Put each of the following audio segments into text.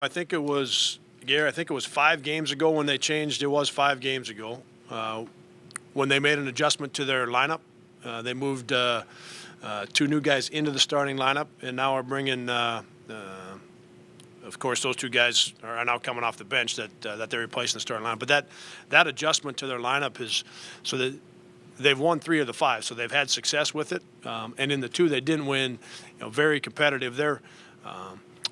I think it was, Gary, I think it was 5 games ago when they changed. It was 5 games ago when they made an adjustment to their lineup. They moved 2 new guys into the starting lineup, and now are bringing. Of course, those 2 guys are now coming off the bench that they're replacing the starting lineup. But that adjustment to their lineup is so that they've won 3 of the 5, so they've had success with it. And in the 2 they didn't win, very competitive. They're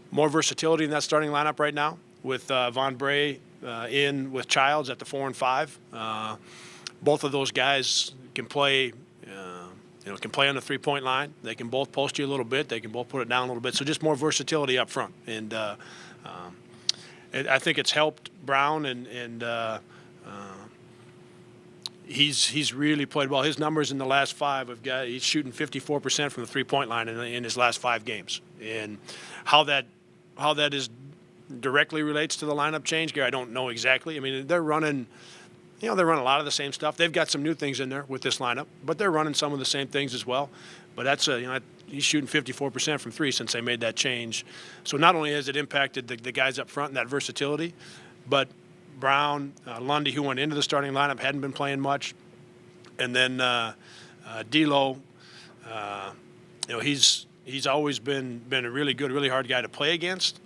more versatility in that starting lineup right now with Von Bray in with Childs at the 4 and 5. Both of those guys can play. Can play on the three-point line. They can both post you a little bit. They can both put it down a little bit. So just more versatility up front. And I think it's helped Brown, and he's really played well. His numbers in the last 5 he's shooting 54% from the three-point line in his last 5 games. And how that is directly relates to the lineup change, Gary, I don't know exactly. I mean, they're running. They run a lot of the same stuff. They've got some new things in there with this lineup, but they're running some of the same things as well. But that's he's shooting 54% from 3 since they made that change. So not only has it impacted the guys up front and that versatility, but Brown, Lundy, who went into the starting lineup, hadn't been playing much, and then D'Lo, he's always been a really good, really hard guy to play against.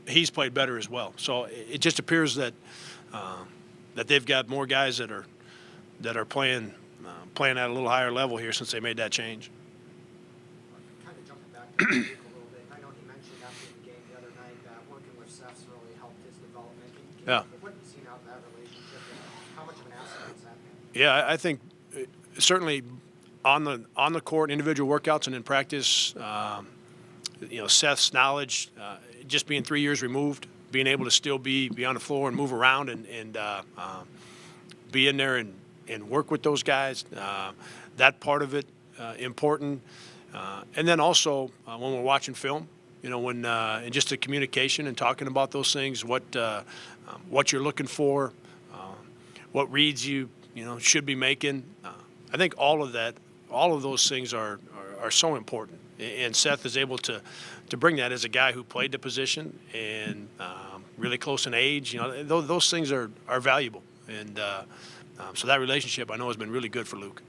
He's played better as well. So it just appears that they've got more guys that are playing at a little higher level here since they made that change. Kind of jumping back to Luke a little bit. I know he mentioned after the game the other night that working with Seth's really helped his development. What have you seen out of that relationship, and how much of an asset has that been? Yeah, I think certainly on the court, individual workouts, and in practice, Seth's knowledge, just being 3 years removed, being able to still be on the floor and move around and be in there and work with those guys. That part of it important. And then also when we're watching film, and just the communication and talking about those things, what you're looking for, what reads you should be making. I think all of those things are so important. And Seth is able to bring that as a guy who played the position and really close in age. Those things are valuable. And so that relationship, I know, has been really good for Luke.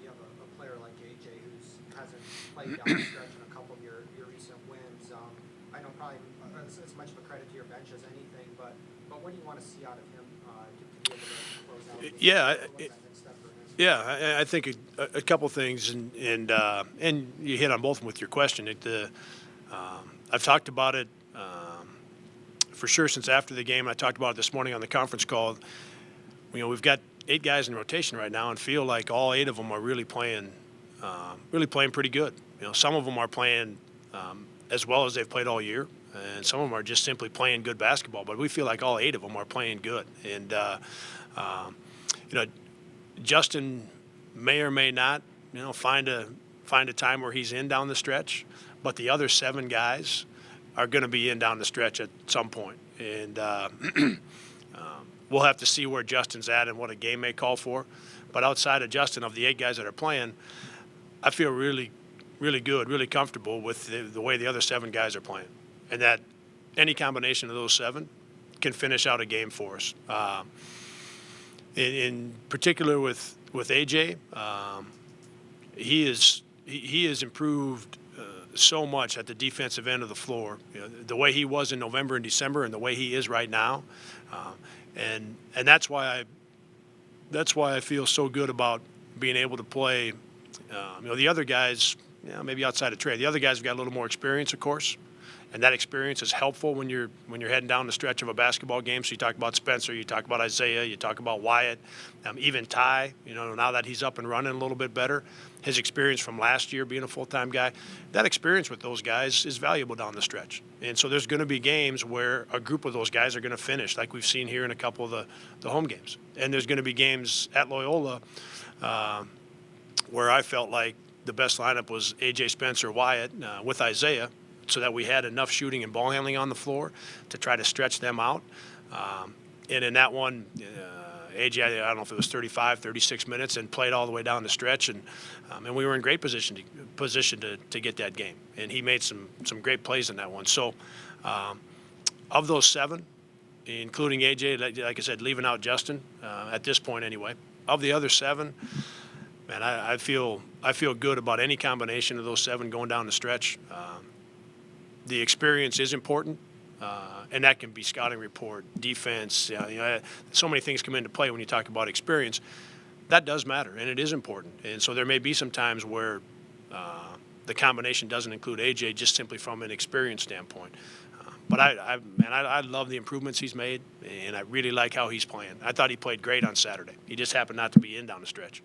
You have a player like AJ who hasn't played down the stretch in a couple of your recent wins. I know probably as much of a credit to your bench as anything, but what do you want to see out of him to be able to close out? Yeah, I think a couple things, and you hit on both of them with your question. I've talked about it for sure since after the game. I talked about it this morning on the conference call. We've got 8 guys in rotation right now, and feel like all 8 of them are really playing pretty good. Some of them are playing as well as they've played all year, and some of them are just simply playing good basketball. But we feel like all 8 of them are playing good, and Justin may or may not, find a time where he's in down the stretch, but the other 7 guys are going to be in down the stretch at some point. And we'll have to see where Justin's at and what a game may call for. But outside of Justin, of the 8 guys that are playing, I feel really, really good, really comfortable with the way the other 7 guys are playing, and that any combination of those 7 can finish out a game for us. In particular with AJ, he has improved so much at the defensive end of the floor. The way he was in November and December, and the way he is right now, and that's why I feel so good about being able to play. The other guys, maybe outside of Trey, the other guys have got a little more experience, of course. And that experience is helpful when you're heading down the stretch of a basketball game. So you talk about Spencer, you talk about Isaiah, you talk about Wyatt, even Ty. Now that he's up and running a little bit better, his experience from last year being a full-time guy, that experience with those guys is valuable down the stretch. And so there's going to be games where a group of those guys are going to finish, like we've seen here in a couple of the home games. And there's going to be games at Loyola where I felt like the best lineup was AJ, Spencer, Wyatt with Isaiah, so that we had enough shooting and ball handling on the floor to try to stretch them out. And in that one, AJ, I don't know if it was 35, 36 minutes, and played all the way down the stretch. And we were in great position to get that game. And he made some great plays in that one. So Of those 7, including AJ, like I said, leaving out Justin at this point anyway. Of the other 7, man, I feel good about any combination of those 7 going down the stretch. The experience is important, and that can be scouting report, defense. So many things come into play when you talk about experience. That does matter, and it is important. And so there may be some times where the combination doesn't include AJ just simply from an experience standpoint. But I love the improvements he's made, and I really like how he's playing. I thought he played great on Saturday. He just happened not to be in down the stretch.